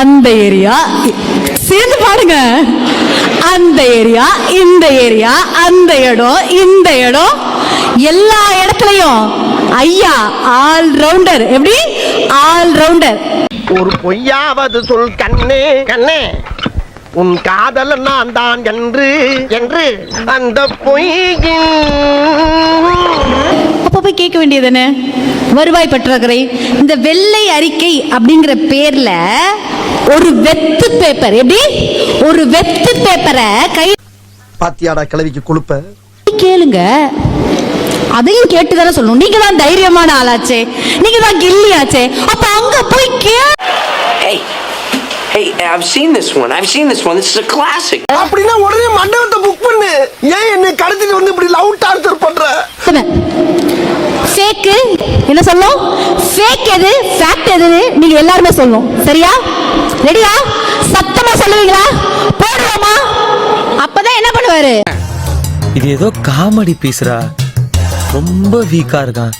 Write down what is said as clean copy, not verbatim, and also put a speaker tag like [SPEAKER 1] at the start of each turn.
[SPEAKER 1] அந்த ஏரியா, சேர்ந்து பாடுங்க. அந்த ஏரியா, இந்த ஏரியா, அந்த இடம், இந்த இடம், எல்லா இடத்துலயும் ஐயா ஆல் ரவுண்டர். எப்படி ஆல் ரவுண்டர்?
[SPEAKER 2] ஒரு பொய்யாவது சொல் கண்ணே கண்ணே, உன் காதல் நான் தான் என்று என்று அந்த பொய்யின்.
[SPEAKER 1] அப்ப போய் கேட்க வேண்டியதுன்னு வருவாய் பற்றாக்குறை. இந்த வெள்ளை அறிக்கை அப்படிங்கிற பேர்ல ஒரு வெத்து பேப்பர், எப்படி ஒரு வெத்து பேப்பரை கை
[SPEAKER 2] பாத்தியாடா கிளவிக்கு கொழுப்ப
[SPEAKER 1] கேளுங்க. அதையும் கேட்டுதானே சொல்லணும். நீங்க தான் தைரியமான ஆளாச்சே, நீங்க தான் கில்லியாச்சே. அப்ப அங்க போய்
[SPEAKER 3] Hey, I've seen this one. This is a classic.
[SPEAKER 2] அப்படினா உடனே மண்டபத்தை புக் பண்ணு. ஏன் என்ன கடத்திட்டு வந்து இப்படி லவ் டார்ச்சர் பண்ற?
[SPEAKER 1] ஃபேக் என்ன சொல்லணும்? ஃபேக் எது, ஃபேக்ட் எது, நீங்க எல்லாரும் சொல்லணும். சரியா? ரெடியா? சத்தமா சொல்லுவீங்களா? போடுவோமா? அப்பதான் என்ன பண்ணுவாரு?
[SPEAKER 4] இது ஏதோ காமெடி பீஸ்ரா, ரொம்ப வீக்கா இருக்கான்.